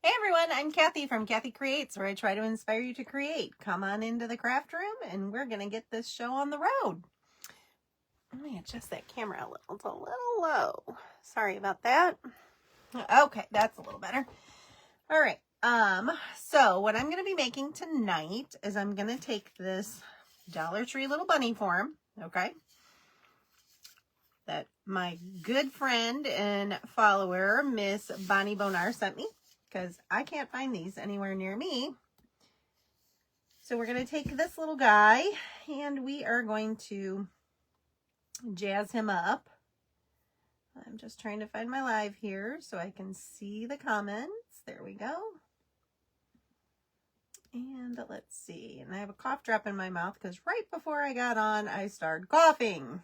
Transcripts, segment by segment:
Hey everyone, I'm Kathy from Kathy Creates, where I try to inspire you to create. Come on into the craft room and we're going to get this show on the road. Let me adjust that camera a little. It's a little low. Sorry about that. Okay, that's a little better. All right. So what I'm going to be making tonight is I'm going to take this Dollar Tree little bunny form, okay, that my good friend and follower, Miss Bonnie Bonar, sent me, because I can't find these anywhere near me. So we're going to take this little guy and we are going to jazz him up. I'm just trying to find my live here so I can see the comments. There we go. And let's see. And I have a cough drop in my mouth because right before I got on, I started coughing.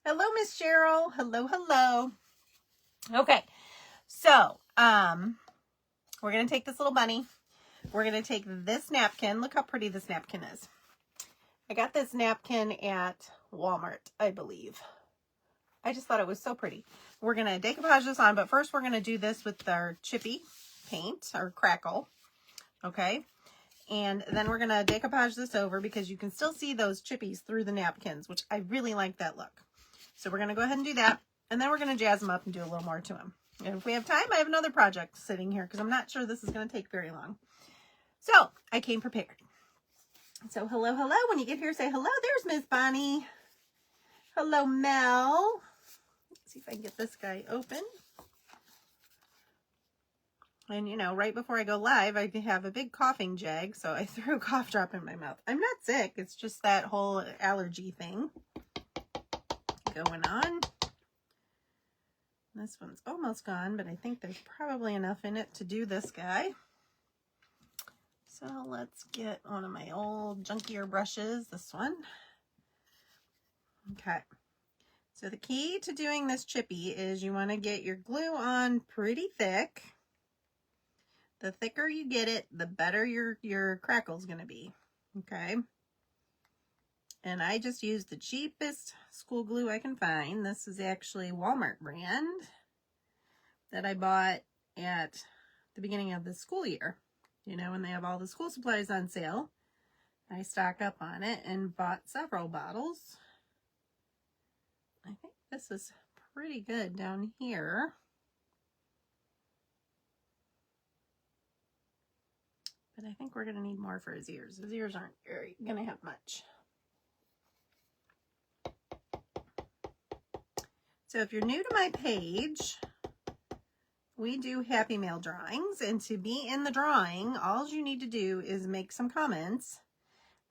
Hello, Miss Cheryl. Hello, hello. Okay. So, we're going to take this little bunny. We're going to take this napkin. Look how pretty this napkin is. I got this napkin at Walmart, I believe. I just thought it was so pretty. We're going to decoupage this on, but first we're going to do this with our chippy paint, or crackle. Okay. And then we're going to decoupage this over because you can still see those chippies through the napkins, which I really like that look. So we're going to go ahead and do that. And then we're going to jazz them up and do a little more to them. And if we have time, I have another project sitting here because I'm not sure this is going to take very long. So I came prepared. So hello, hello. When you get here, say hello. There's Miss Bonnie. Hello, Mel. Let's see if I can get this guy open. And, you know, right before I go live, I have a big coughing jag, so I threw a cough drop in my mouth. I'm not sick. It's just that whole allergy thing going on. This one's almost gone, but I think there's probably enough in it to do this guy. So let's get one of my old junkier brushes, this one. Okay. So the key to doing this chippy is you want to get your glue on pretty thick. The thicker you get it, the better your crackle's going to be. Okay. And I just used the cheapest school glue I can find. This is actually Walmart brand that I bought at the beginning of the school year. You know, when they have all the school supplies on sale, I stock up on it and bought several bottles. I think this is pretty good down here. But I think we're going to need more for his ears. His ears aren't going to have much. So if you're new to my page, we do Happy Mail drawings. And to be in the drawing, all you need to do is make some comments.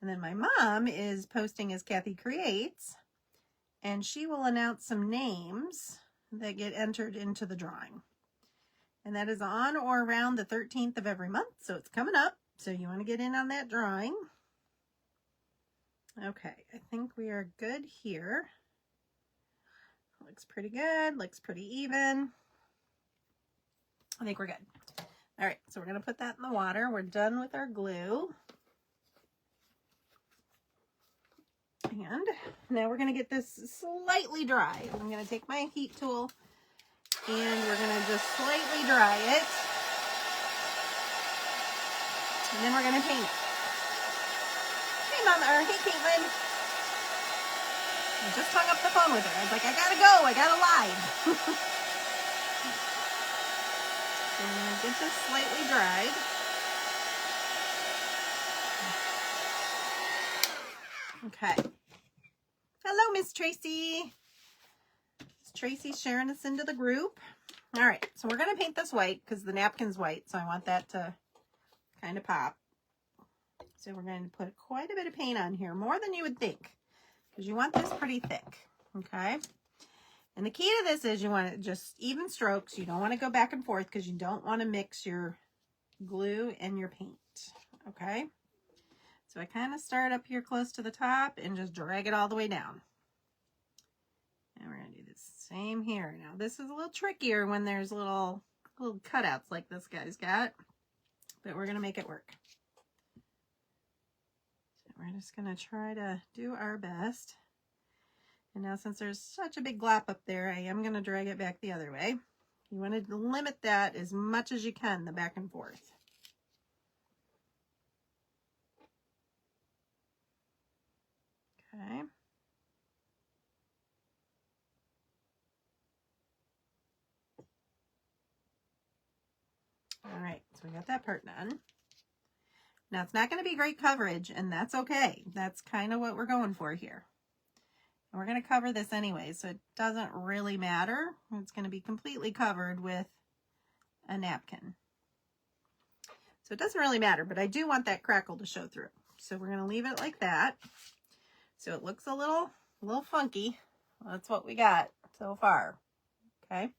And then my mom is posting as Kathy Creates. And she will announce some names that get entered into the drawing. And that is on or around the 13th of every month. So it's coming up. So you want to get in on that drawing. Okay, I think we are good here. Looks pretty good. Looks pretty even. I think we're good. All right, so we're going to put that in the water. We're done with our glue. And now we're going to get this slightly dry. I'm going to take my heat tool and we're going to just slightly dry it. And then we're going to paint it. Hey, Mama, or hey, Caitlin. I just hung up the phone with her. I was like, I got to go. I got to live. So I'm going to get this slightly dried. Okay. Hello, Miss Tracy. Miss Tracy's sharing us into the group. All right, so we're going to paint this white because the napkin's white, so I want that to kind of pop. So we're going to put quite a bit of paint on here, more than you would think, because you want this pretty thick, okay? And the key to this is you want it just even strokes. You don't want to go back and forth because you don't want to mix your glue and your paint, okay? So I kind of start up here close to the top and just drag it all the way down. And we're going to do the same here. Now this is a little trickier when there's little cutouts like this guy's got, but we're going to make it work. So we're just going to try to do our best. And now since there's such a big glop up there, I am going to drag it back the other way. You want to limit that as much as you can, the back and forth. Okay. All right, so we got that part done. Now it's not going to be great coverage, and that's okay. That's kind of what we're going for here. And we're going to cover this anyway, so it doesn't really matter. It's going to be completely covered with a napkin. So it doesn't really matter, but I do want that crackle to show through. So we're going to leave it like that. So it looks a little funky. That's what we got so far. Okay.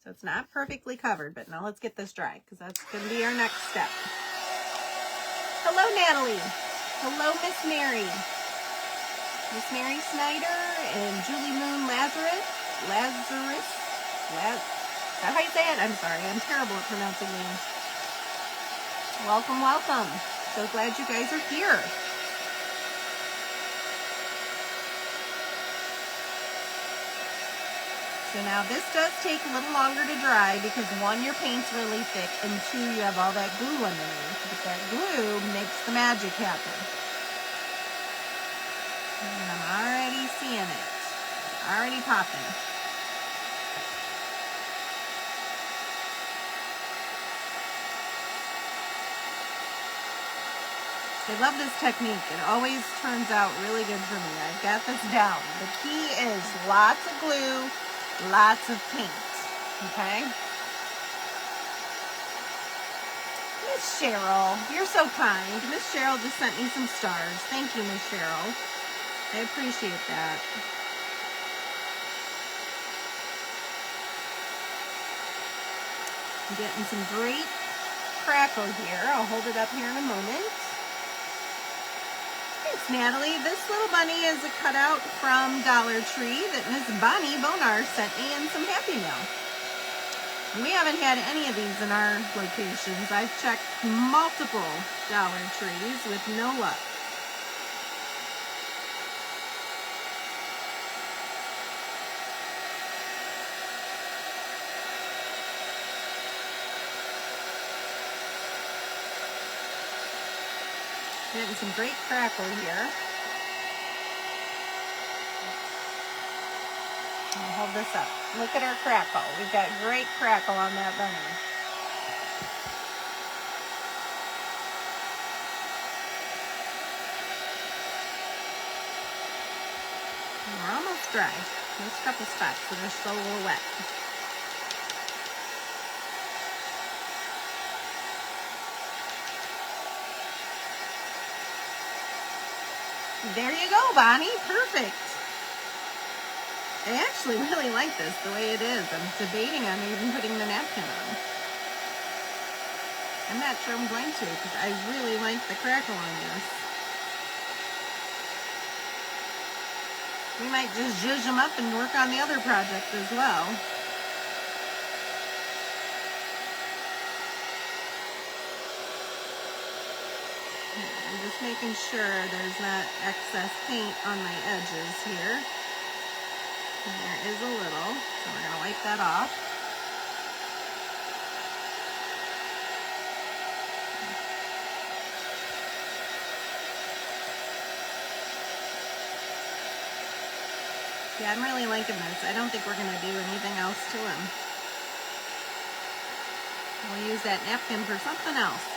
So it's not perfectly covered, but now let's get this dry because that's going to be our next step. Hello, Natalie. Hello, Miss Mary. Miss Mary Snyder and Julie Moon Lazarus. Is that how you say it? I'm sorry. I'm terrible at pronouncing names. Welcome, welcome. So glad you guys are here. So now this does take a little longer to dry because 1, your paint's really thick, and 2, you have all that glue underneath. But that glue makes the magic happen. And I'm already seeing it. It's already popping. I love this technique. It always turns out really good for me. I've got this down. The key is lots of glue, lots of paint. Okay? Miss Cheryl, you're so kind. Miss Cheryl just sent me some stars. Thank you, Miss Cheryl. I appreciate that. I'm getting some great crackle here. I'll hold it up here in a moment. Thanks, Natalie. This little bunny is a cutout from Dollar Tree that Miss Bonnie Bonar sent me in some Happy Mail. We haven't had any of these in our locations. I've checked multiple Dollar Trees with no luck. Getting some great crackle here. I'll hold this up. Look at our crackle. We've got great crackle on that bunny. We're almost dry. There's a couple spots that are still a little wet. There you go, Bonnie. Perfect. I actually really like this the way it is. I'm debating on even putting the napkin on. I'm not sure I'm going to because I really like the crackle on this. We might just zhuzh them up and work on the other project as well. I'm just making sure there's not excess paint on my edges here. And there is a little, so we're going to wipe that off. Yeah, I'm really liking this. I don't think we're going to do anything else to him. We'll use that napkin for something else.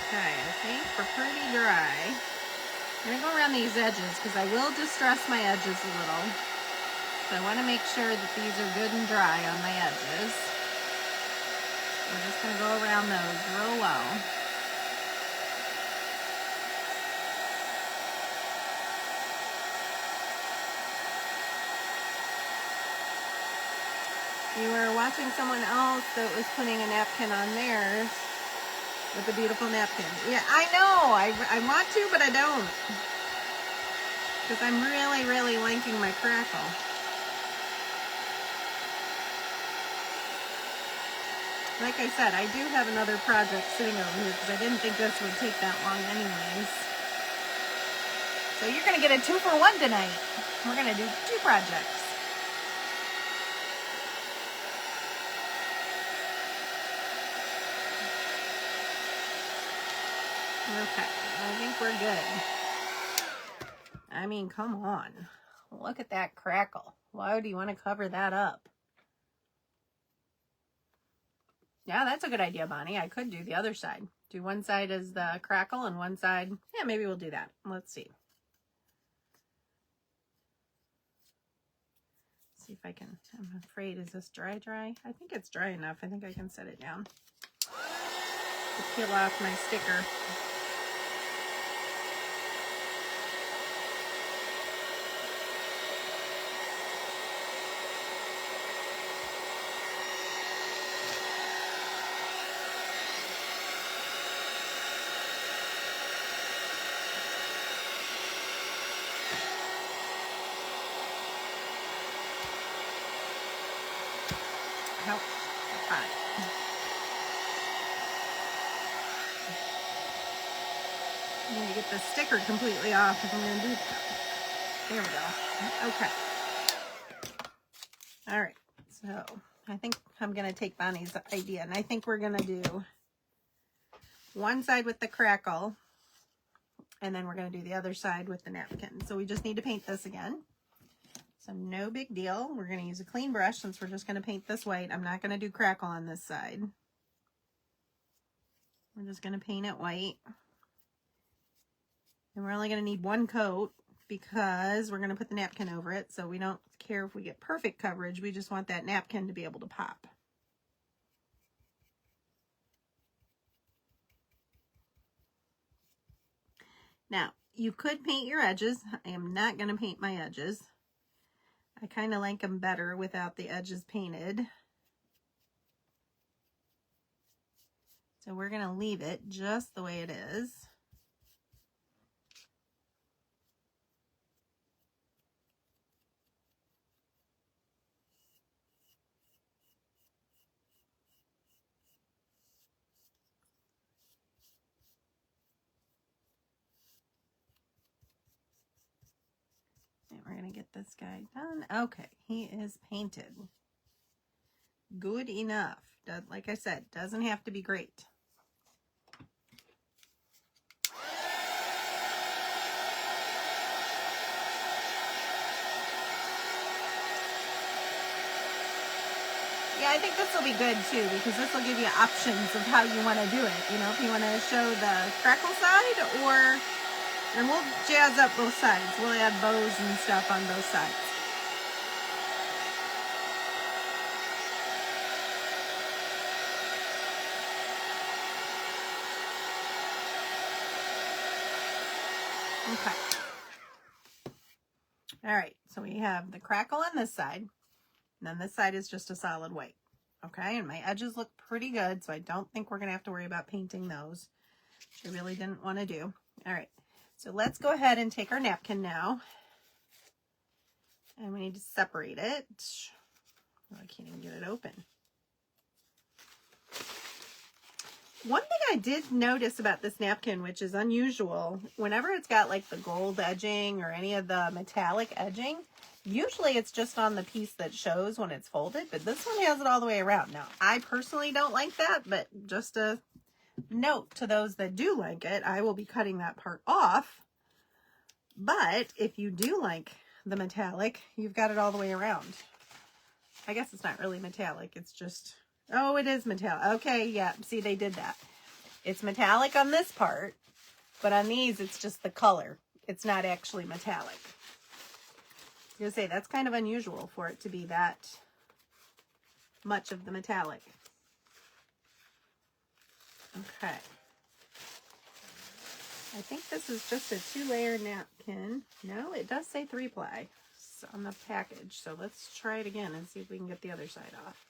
Okay, I think we're pretty dry. I'm going to go around these edges because I will distress my edges a little. So I want to make sure that these are good and dry on my edges. We're just going to go around those real low. You were watching someone else that was putting a napkin on theirs with a beautiful napkin. Yeah, I know. I want to, but I don't. Because I'm really, really liking my crackle. Like I said, I do have another project sitting over here because I didn't think this would take that long anyways. So you're going to get a 2-for-1 tonight. We're going to do 2 projects. Okay, I think we're good. I mean, come on. Look at that crackle. Why do you want to cover that up? Yeah, that's a good idea, Bonnie. I could do the other side. Do one side as the crackle and one side. Yeah, maybe we'll do that. Let's see. See if I can. I'm afraid, is this dry? I think it's dry enough. I think I can set it down to peel off my sticker. Nope, fine. I need to get the sticker completely off if I'm going to do that. There we go. Okay. All right. So I think I'm going to take Bonnie's idea, and I think we're going to do one side with the crackle, and then we're going to do the other side with the napkin. So we just need to paint this again. So no big deal. We're going to use a clean brush since we're just going to paint this white. I'm not going to do crackle on this side. We're just going to paint it white. And we're only going to need one coat because we're going to put the napkin over it. So we don't care if we get perfect coverage. We just want that napkin to be able to pop. Now, you could paint your edges. I am not going to paint my edges. I kind of like them better without the edges painted. So we're going to leave it just the way it is. And we're going to get this guy done. Okay, he is painted. Good enough. Like I said, doesn't have to be great. Yeah, I think this will be good too, because this will give you options of how you want to do it. You know, if you want to show the crackle side, or, and we'll jazz up both sides. We'll add bows and stuff on both sides. Okay. All right, so we have the crackle on this side, and then this side is just a solid white. Okay, and my edges look pretty good, so I don't think we're going to have to worry about painting those, which I really didn't want to do. All right, so let's go ahead and take our napkin now, and we need to separate it. Oh, I can't even get it open. One thing I did notice about this napkin, which is unusual, whenever it's got like the gold edging or any of the metallic edging, usually it's just on the piece that shows when it's folded, but this one has it all the way around. Now, I personally don't like that, but just a note to those that do like it, I will be cutting that part off. But if you do like the metallic, you've got it all the way around. I guess it's not really metallic, it's just... Oh, it is metallic. Okay, yeah. See, they did that. It's metallic on this part, but on these, it's just the color. It's not actually metallic. I was going to say, that's kind of unusual for it to be that much of the metallic. Okay. I think this is just a 2-layer napkin. No, it does say 3-ply on the package. So let's try it again and see if we can get the other side off.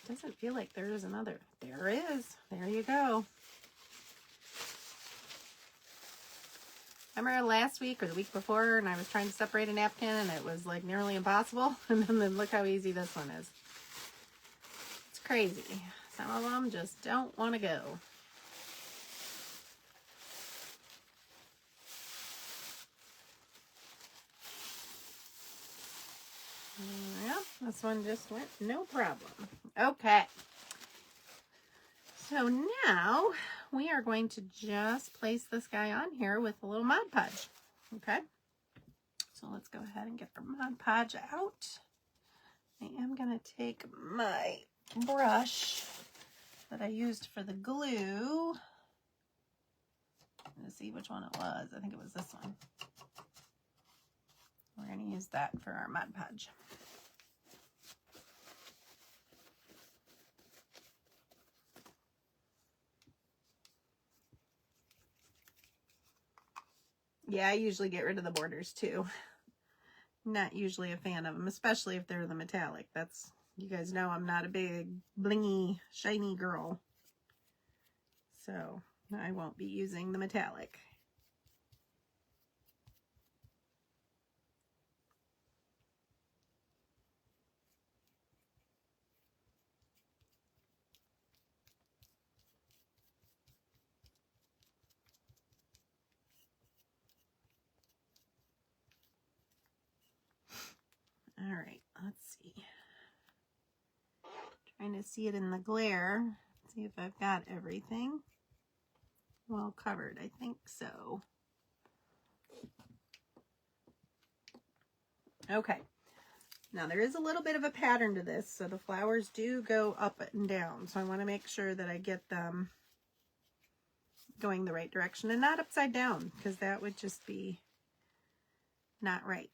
Doesn't feel like there is another. There is. There you go. Remember last week or the week before, and I was trying to separate a napkin and it was like nearly impossible? And then look how easy this one is. It's crazy. Some of them just don't want to go. Yeah, this one just went no problem. Okay. So now we are going to just place this guy on here with a little Mod Podge. Okay, so let's go ahead and get our Mod Podge out. I am going to take my brush that I used for the glue. Let's see which one it was. I think it was this one. We're going to use that for our Mod Podge. Yeah, I usually get rid of the borders too. Not usually a fan of them, especially if they're the metallic. That's, you guys know I'm not a big blingy, shiny girl. So I won't be using the metallic. All right, let's see. Trying to see it in the glare. See if I've got everything well covered. I think so. Okay. Now there is a little bit of a pattern to this, so the flowers do go up and down. So I want to make sure that I get them going the right direction and not upside down, because that would just be not right.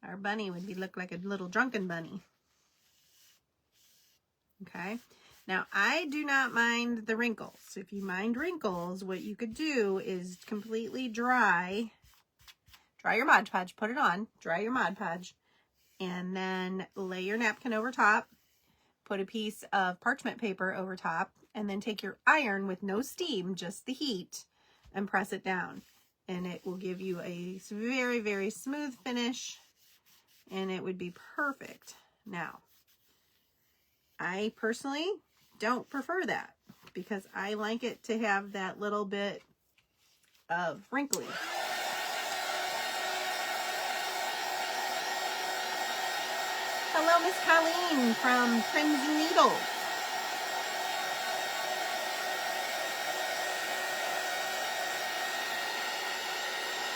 Our bunny would look like a little drunken bunny. Okay. Now I do not mind the wrinkles. If you mind wrinkles, what you could do is completely dry your Mod Podge, put it on, dry your Mod Podge, and then lay your napkin over top, put a piece of parchment paper over top, and then take your iron with no steam, just the heat, and press it down. And it will give you a very, very smooth finish, and it would be perfect. Now, I personally don't prefer that because I like it to have that little bit of wrinkly. Hello, Miss Colleen from Crimson Needles.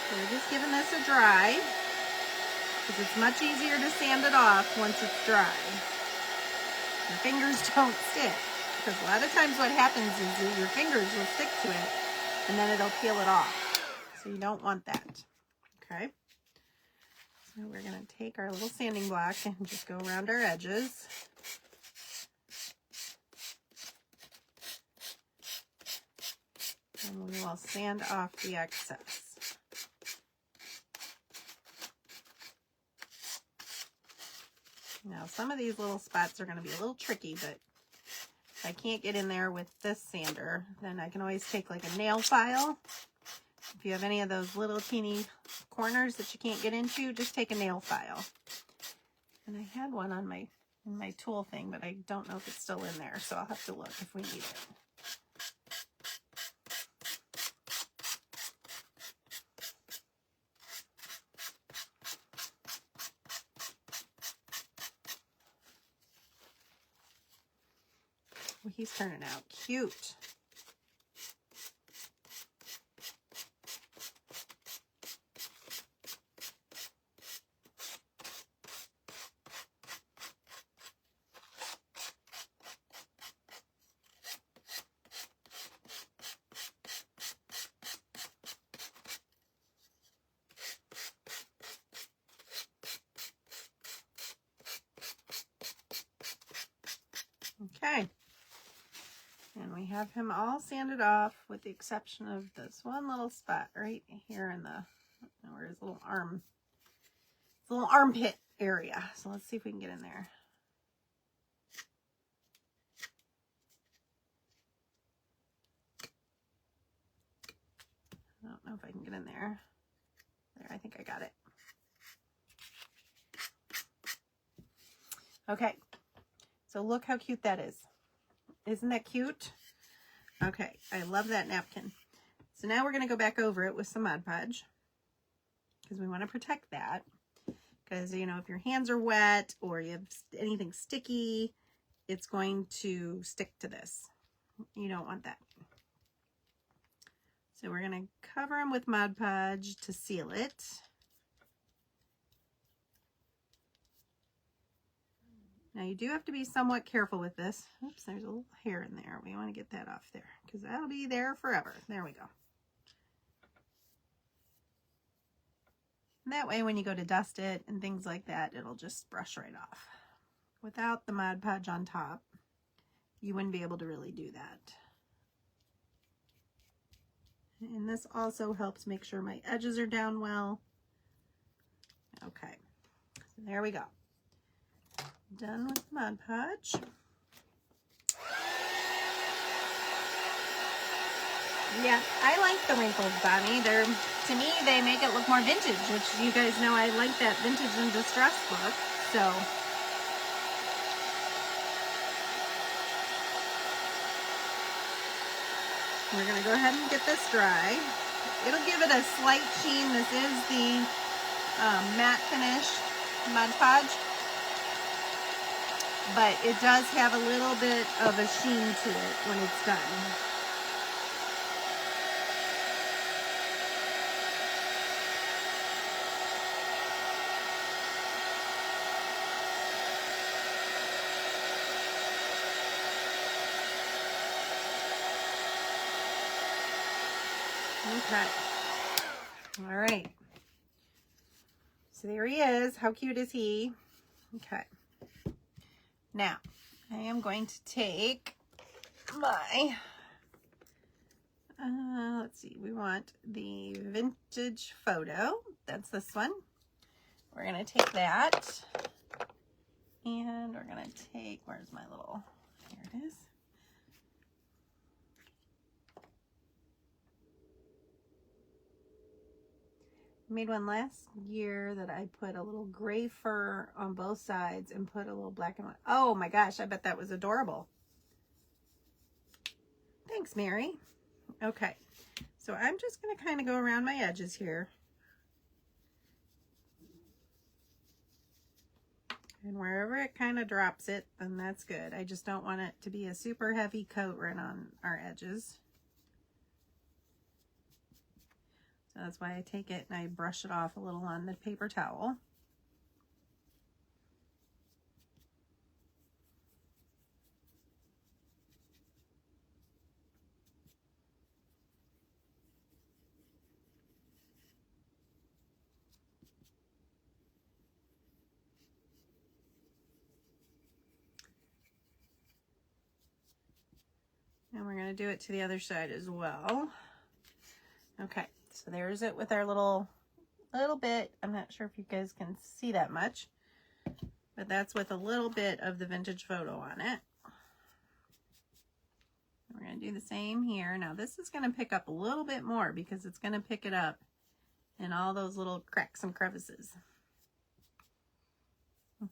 So we're just giving this a dry because it's much easier to sand it off once it's dry. Your fingers don't stick, because a lot of times what happens is that your fingers will stick to it and then it'll peel it off. So you don't want that. Okay. So we're going to take our little sanding block and just go around our edges. And we will sand off the excess. Now some of these little spots are going to be a little tricky, but if I can't get in there with this sander, then I can always take like a nail file. If you have any of those little teeny corners that you can't get into, just take a nail file. And I had one on in my tool thing, but I don't know if it's still in there, so I'll have to look if we need it. Well, he's turning out cute. Okay, and we have him all sanded off with the exception of this one little spot right here in the, where his little armpit area. So let's see if we can get in there. I don't know if I can get in there. There, I think I got it. Okay. So look how cute that is. Isn't that cute? Okay, I love that napkin. So now we're going to go back over it with some Mod Podge because we want to protect that. Because, you know, if your hands are wet or you have anything sticky, it's going to stick to this. You don't want that. So we're going to cover them with Mod Podge to seal it. Now you do have to be somewhat careful with this. Oops, there's a little hair in there. We want to get that off there because that'll be there forever. There we go. And that way when you go to dust it and things like that, it'll just brush right off. Without the Mod Podge on top, you wouldn't be able to really do that. And this also helps make sure my edges are down well. Okay, so there we go. Done with Mod Podge. Yeah, I like the wrinkles, Bonnie. To me, they make it look more vintage, which you guys know I like that vintage and distress look. So we're going to go ahead and get this dry. It'll give it a slight sheen. This is the matte finish Mod Podge, but it does have a little bit of a sheen to it when it's done. Okay. All right. So there he is. How cute is he? Okay. Now, I am going to take my, let's see, we want the vintage photo. That's this one. We're going to take that. And we're going to take, where's my little, here it is. I made one last year that I put a little gray fur on both sides and put a little black and white. Oh my gosh, I bet that was adorable. Thanks, Mary. Okay, so I'm just going to kind of go around my edges here. And wherever it kind of drops it, then that's good. I just don't want it to be a super heavy coat right on our edges. So that's why I take it and I brush it off a little on the paper towel. And we're going to do it to the other side as well. Okay, so there's it with our little bit. I'm not sure if you guys can see that much, but that's with a little bit of the vintage photo on it. We're going to do the same here. Now this is going to pick up a little bit more because it's going to pick it up in all those little cracks and crevices. And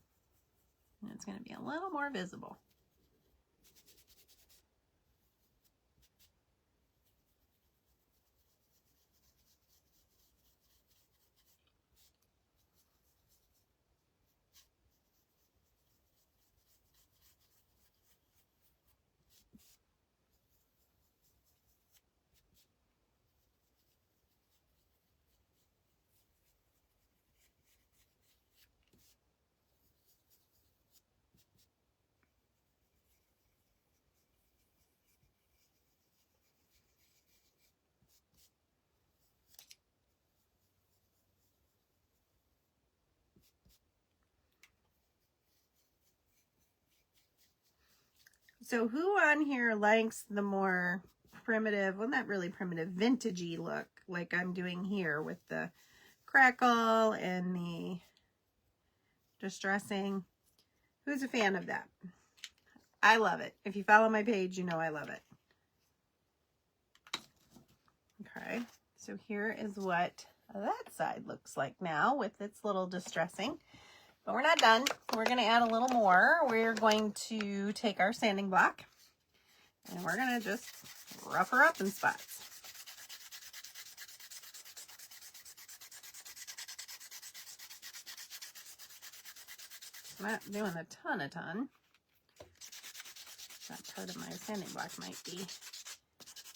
it's going to be a little more visible. So who on here likes the more primitive, well not really primitive, vintagey look like I'm doing here with the crackle and the distressing? Who's a fan of that? I love it. If you follow my page, you know I love it. Okay, so here is what that side looks like now with its little distressing. But we're not done. We're going to add a little more. We're going to take our sanding block and we're going to just rough her up in spots. Not doing a ton. That part of my sanding block might be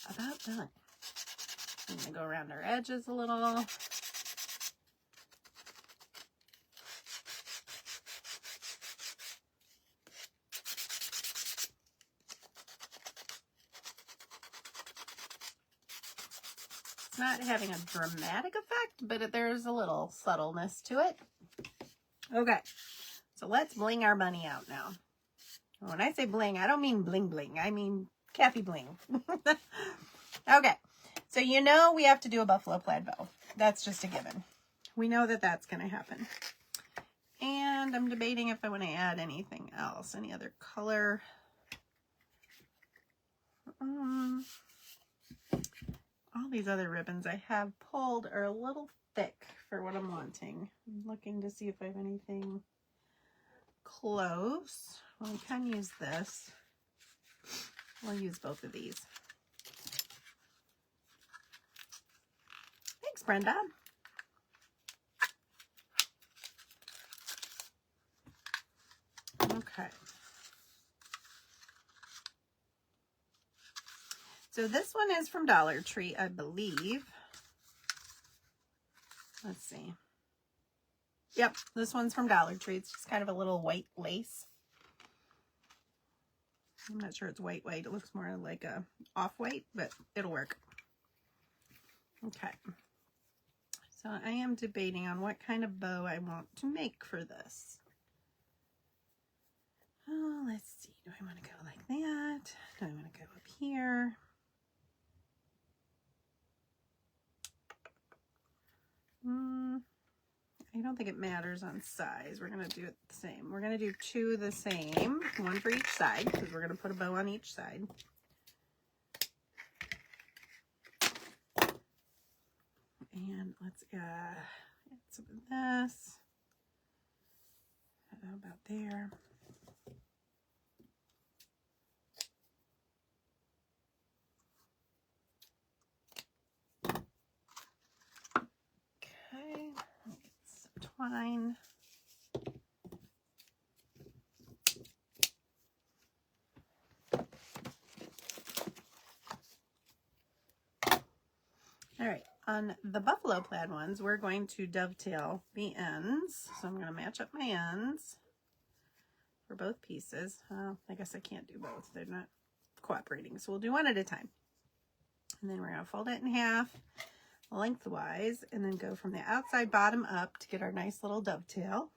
about done. I'm going to go around our edges a little. It's not having a dramatic effect, but there's a little subtleness to it. Okay, so let's bling our bunny out now. When I say bling, I don't mean bling bling. I mean Kathy bling. Okay, so you know we have to do a buffalo plaid bow. That's just a given. We know that that's going to happen. And I'm debating if I want to add anything else, any other color. All these other ribbons I have pulled are a little thick for what I'm wanting. I'm looking to see if I have anything close. Well, we can use this. We'll use both of these. Thanks, Brenda. Okay. So this one is from Dollar Tree, I believe. Let's see. Yep, this one's from Dollar Tree. It's just kind of a little white lace. I'm not sure it's white. It looks more like a off-white, but it'll work. Okay. So I am debating on what kind of bow I want to make for this. Oh, let's see. Do I want to go like that? Do I want to go up here? I don't think it matters on size. We're going to do it the same. We're going to do two the same, one for each side, because we're going to put a bow on each side. And let's add some of this. How about there? Okay, get some twine. All right, on the buffalo plaid ones, we're going to dovetail the ends. So I'm going to match up my ends for both pieces. I guess I can't do both. They're not cooperating. So we'll do one at a time. And then we're going to fold it in half lengthwise and then go from the outside bottom up to get our nice little dovetail.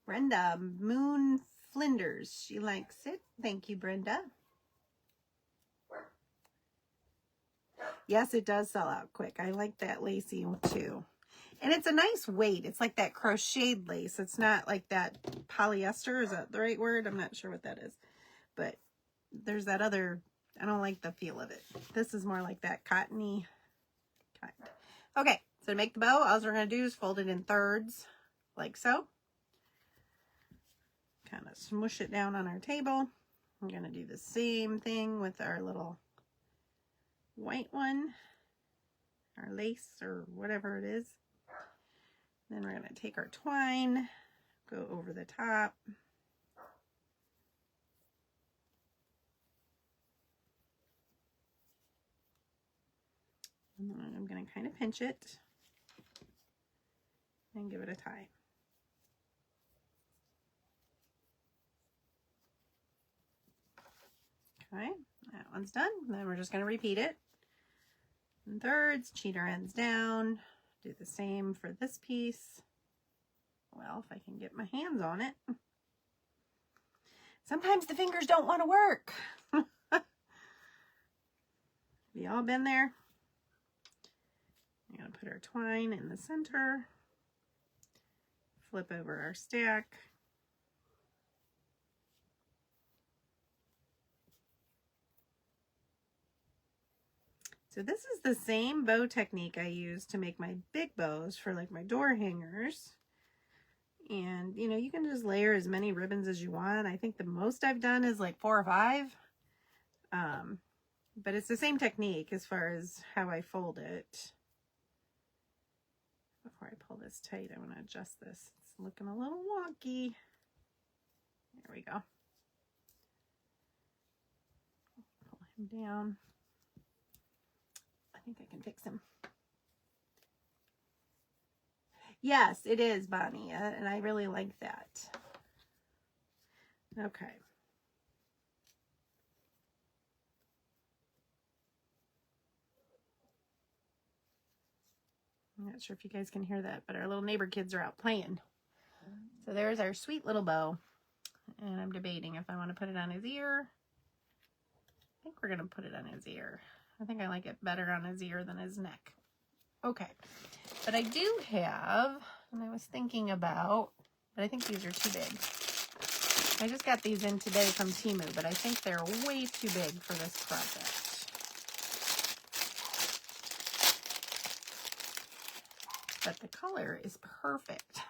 Brenda Moon Flinders, she likes it. Thank you, Brenda. Yes, it does sell out quick. I like that lacy too. And it's a nice weight. It's like that crocheted lace. It's not like that polyester. Is that the right word? I'm not sure what that is. But there's that other, I don't like the feel of it. This is more like that cottony kind. Okay, so to make the bow, all we're going to do is fold it in thirds, like so. Kind of smush it down on our table. I'm going to do the same thing with our little white one, our lace or whatever it is. Then we're going to take our twine, go over the top. And then I'm going to kind of pinch it and give it a tie. Okay, that one's done. Then we're just going to repeat it in thirds, cheat our ends down, do the same for this piece. Well, if I can get my hands on it. Sometimes the fingers don't want to work. Have you all been there? I'm going to put our twine in the center, flip over our stack. So this is the same bow technique I use to make my big bows for like my door hangers. And you know, you can just layer as many ribbons as you want. I think the most I've done is like 4 or 5. But it's the same technique as far as how I fold it. Before I pull this tight, I want to adjust this. It's looking a little wonky. There we go. Pull him down. I think I can fix him. Yes, it is, Bonnie, and I really like that. Okay. I'm not sure if you guys can hear that, but our little neighbor kids are out playing. So there's our sweet little bow. And I'm debating if I want to put it on his ear. I think we're going to put it on his ear. I think I like it better on his ear than his neck. Okay. But I do have, and I was thinking about, but I think these are too big. I just got these in today from Temu, but I think they're way too big for this project. But the color is perfect.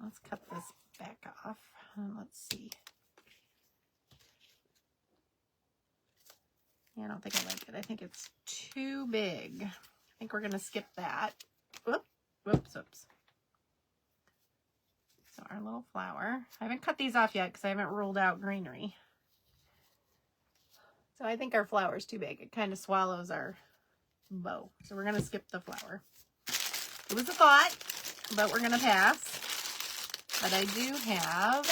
Let's cut this back off and let's see. Yeah, I don't think I like it. I think it's too big. I think we're going to skip that. Whoops. So our little flower. I haven't cut these off yet because I haven't ruled out greenery. So I think our flower is too big. It kind of swallows our bow. So we're going to skip the flower. It was a thought, but we're going to pass. But I do have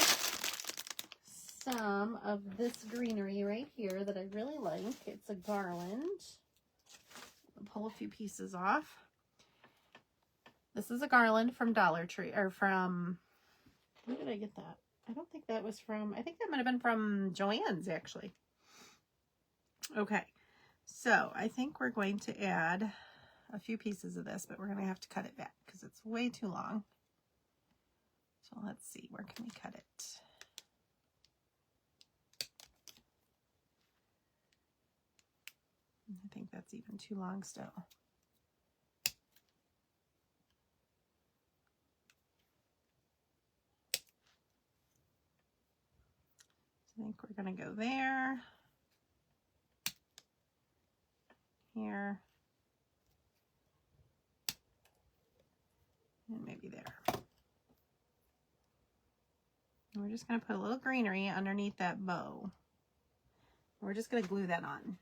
some of this greenery right here that I really like. It's a garland. I'll pull a few pieces off. This is a garland from Dollar Tree, or from, where did I get that? I don't think that was from, I think that might have been from Joann's actually. Okay, so I think we're going to add a few pieces of this, but we're going to have to cut it back because it's way too long. So let's see, where can we cut it? I think that's even too long still. So I think we're going to go there, here, and maybe there. And we're just going to put a little greenery underneath that bow. We're just going to glue that on.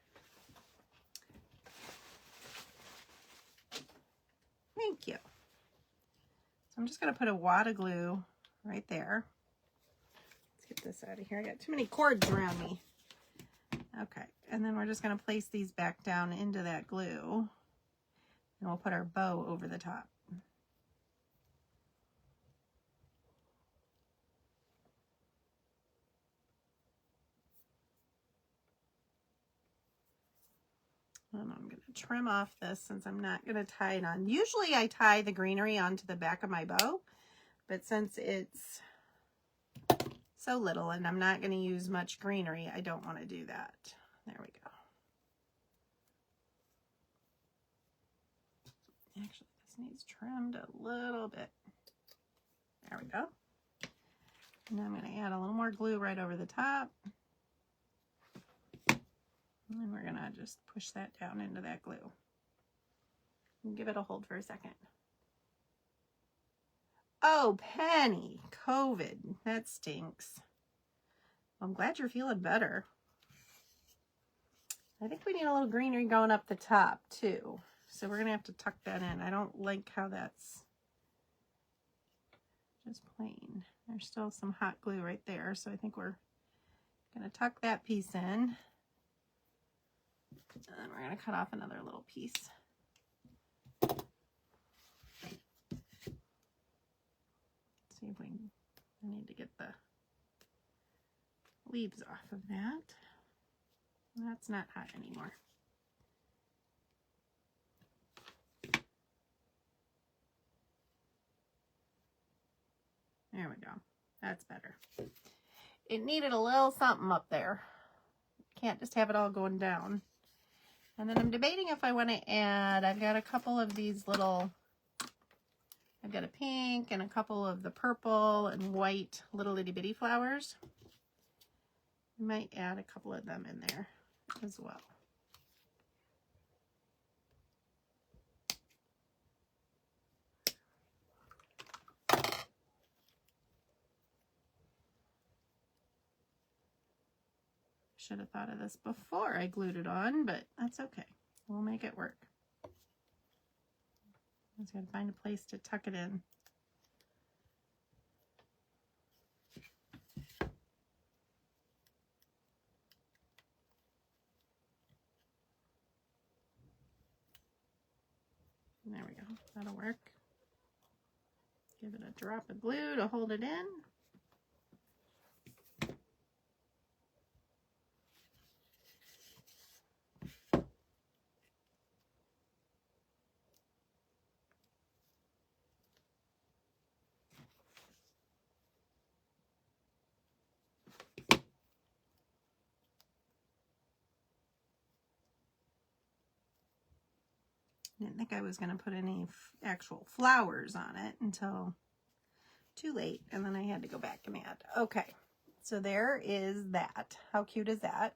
Thank you. So I'm just going to put a wad of glue right there. Let's get this out of here. I got too many cords around me. Okay, and then we're just going to place these back down into that glue. And we'll put our bow over the top. And I'm going to trim off this since I'm not going to tie it on. Usually I tie the greenery onto the back of my bow, but since it's so little and I'm not going to use much greenery, I don't want to do that. There we go. Actually, this needs trimmed a little bit. There we go. And I'm going to add a little more glue right over the top. And then we're going to just push that down into that glue. And give it a hold for a second. Oh, Penny, COVID. That stinks. Well, I'm glad you're feeling better. I think we need a little greenery going up the top, too. So we're going to have to tuck that in. I don't like how that's just plain. There's still some hot glue right there. So I think we're going to tuck that piece in. And then we're going to cut off another little piece. See if we can, I need to get the leaves off of that. That's not hot anymore. There we go. That's better. It needed a little something up there. Can't just have it all going down. And then I'm debating if I want to add, I've got a couple of these little, I've got a pink and a couple of the purple and white little itty bitty flowers. I might add a couple of them in there as well. should have thought of this before I glued it on, but that's okay. We'll make it work. I just got to find a place to tuck it in. There we go. That'll work. Give it a drop of glue to hold it in. I didn't think I was going to put any actual flowers on it until too late, and then I had to go back and add. Okay, so there is that. How cute is that?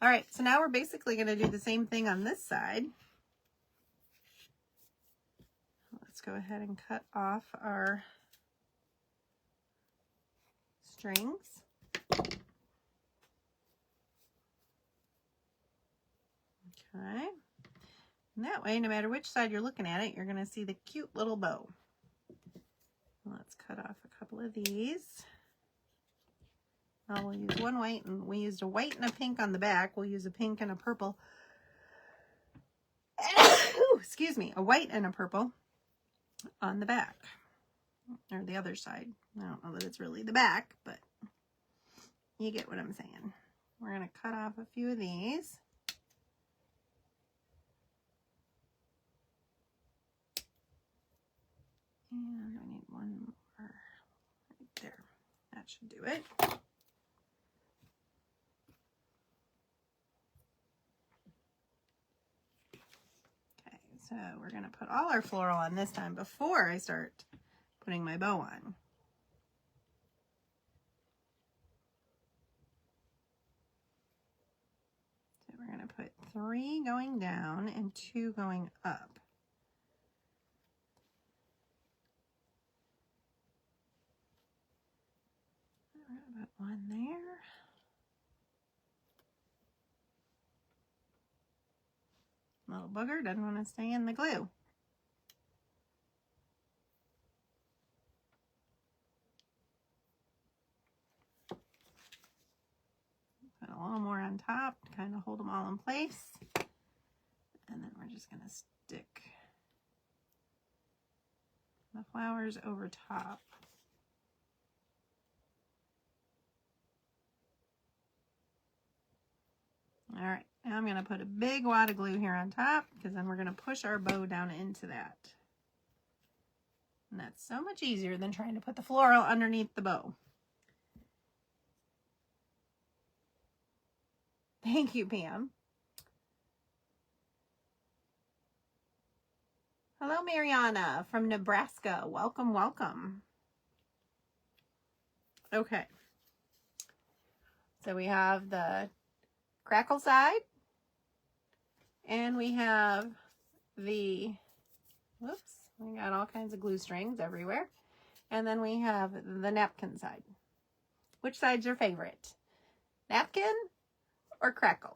All right, so now we're basically going to do the same thing on this side. Let's go ahead and cut off our strings. Okay. And that way, no matter which side you're looking at it, you're going to see the cute little bow. Let's cut off a couple of these. We'll use one white, and we used a white and a pink on the back. We'll use a pink and a purple. Ooh, excuse me, a white and a purple on the back, or the other side. I don't know that it's really the back, but you get what I'm saying. We're going to cut off a few of these. And I need one more right there. That should do it. Okay, so we're going to put all our floral on this time before I start putting my bow on. So we're going to put 3 going down and 2 going up. Put one there. Little booger doesn't want to stay in the glue. Put a little more on top to kind of hold them all in place. And then we're just going to stick the flowers over top. All right, now I'm going to put a big wad of glue here on top, because then we're going to push our bow down into that. And that's so much easier than trying to put the floral underneath the bow. Thank you, Pam. Hello, Mariana from Nebraska. Welcome, welcome. Okay. So we have the crackle side, and we have the, whoops, we got all kinds of glue strings everywhere. And then we have the napkin side. Which side's your favorite? Napkin or crackle?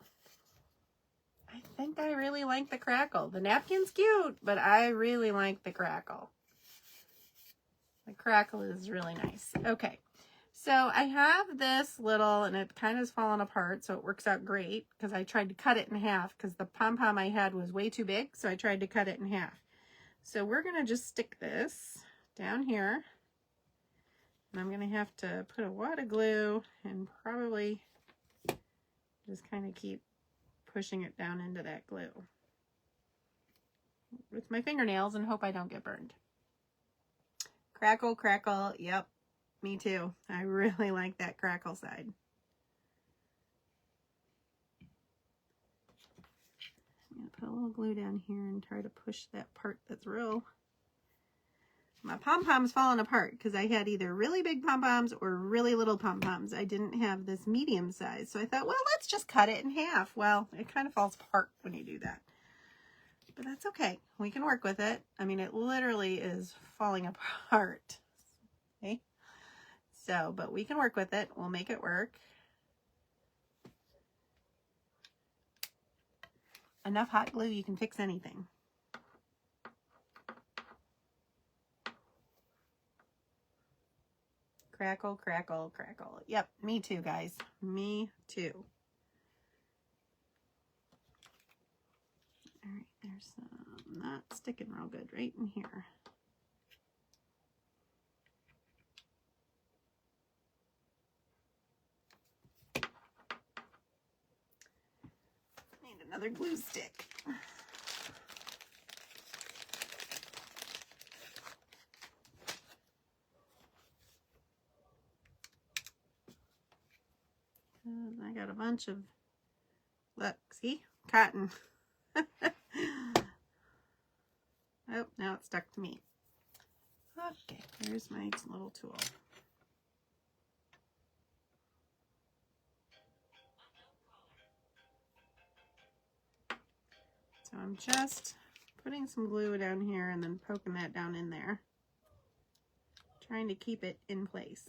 I think I really like the crackle. The napkin's cute, but I really like the crackle. The crackle is really nice. Okay. So I have this little, and it kind of has fallen apart, so it works out great, because I tried to cut it in half, because the pom-pom I had was way too big, so I tried to cut it in half. So we're going to just stick this down here, and I'm going to have to put a wad of glue and probably just kind of keep pushing it down into that glue with my fingernails and hope I don't get burned. Crackle, crackle, yep. Me too. I really like that crackle side. I'm going to put a little glue down here and try to push that part that's real. My pom-pom's falling apart because I had either really big pom-poms or really little pom-poms. I didn't have this medium size. So I thought, well, let's just cut it in half. Well, it kind of falls apart when you do that. But that's okay. We can work with it. I mean, it literally is falling apart. Okay? So, but we can work with it. We'll make it work. enough hot glue, you can fix anything. Crackle, crackle, crackle. Yep, me too, guys. Me too. All right, there's some not sticking real good right in here. Need another glue stick. I got a bunch of, look, see, cotton. Oh, now it's stuck to me. Okay, here's my little tool. So I'm just putting some glue down here and then poking that down in there, trying to keep it in place.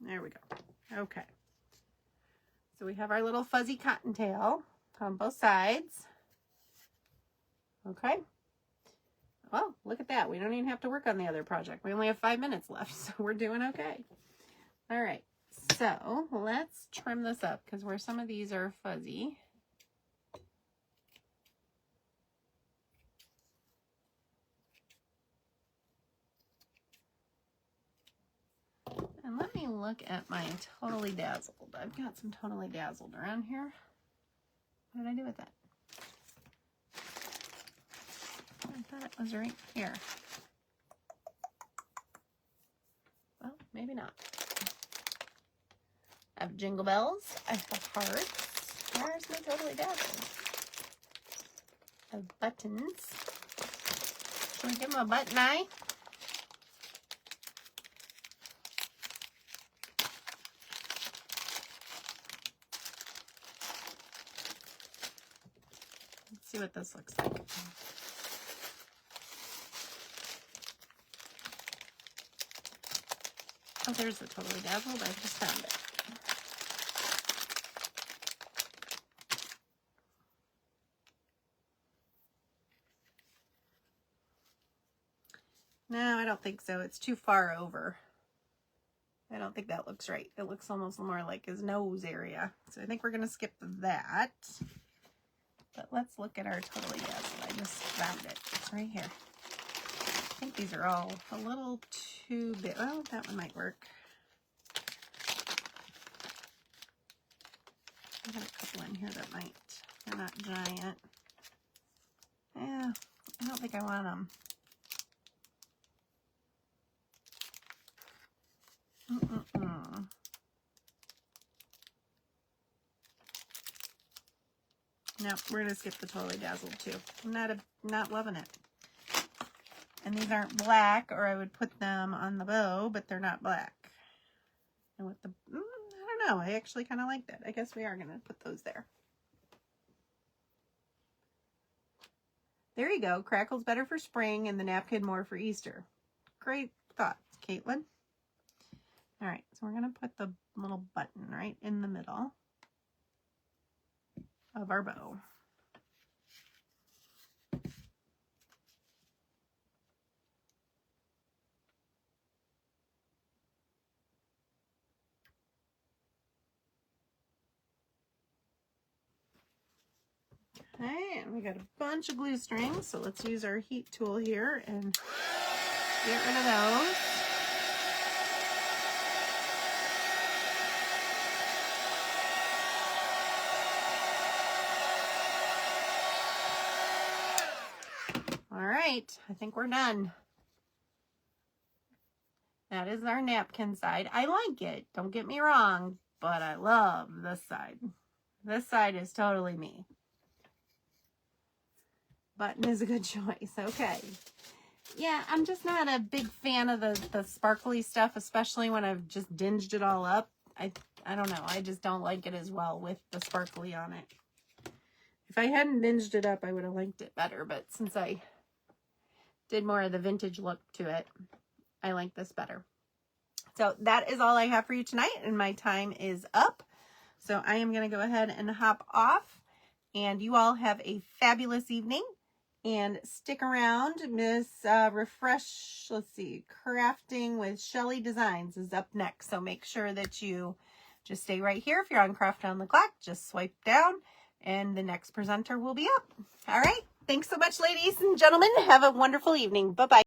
There we go. Okay. So we have our little fuzzy cottontail on both sides. Okay. Well, look at that. We don't even have to work on the other project. We only have 5 minutes left, so we're doing okay. All right. So let's trim this up because where some of these are fuzzy. And let me look at my Totally Dazzled. I've got some Totally Dazzled around here. What did I do with that? I thought it was right here. Well, maybe not. I have Jingle Bells. I have hearts. Where's my Totally Dazzled? I have buttons. Should we give them a button eye? Let's see what this looks like. Oh, there's the Totally Dazzled. I just found it. No, I don't think so. It's too far over. I don't think that looks right. It looks almost more like his nose area. So I think we're going to skip that. But let's look at our Totally Dazzled. I just found it. It's right here. I think these are all a little too big. Oh, that one might work. I got a couple in here that might. They're not giant. Yeah, I don't think I want them. No, we're gonna skip the Totally Dazzled too. I'm not loving it. And these aren't black, or I would put them on the bow, but they're not black. And with the, I don't know. I actually kind of like that. I guess we are gonna put those there. There you go. Crackle's better for spring, and the napkin more for Easter. Great thoughts, Caitlin. All right, so we're going to put the little button right in the middle of our bow. Okay, and we got a bunch of glue strings, so let's use our heat tool here and get rid of those. All right, I think we're done. That is our napkin side. I like it, don't get me wrong, but I love this side. This side is totally me. Button is a good choice. Okay. Yeah, I'm just not a big fan of the sparkly stuff, especially when I've just dinged it all up. I don't know. I just don't like it as well with the sparkly on it. If I hadn't binged it up, I would have liked it better. But since I did more of the vintage look to it, I like this better. So that is all I have for you tonight, and my time is up. So I am going to go ahead and hop off, and you all have a fabulous evening. And stick around. Miss Refresh, let's see, Crafting with Shelly Designs is up next. So make sure that you just stay right here. If you're on Craft on the Clock, just swipe down and the next presenter will be up. All right. Thanks so much, ladies and gentlemen. Have a wonderful evening. Bye-bye.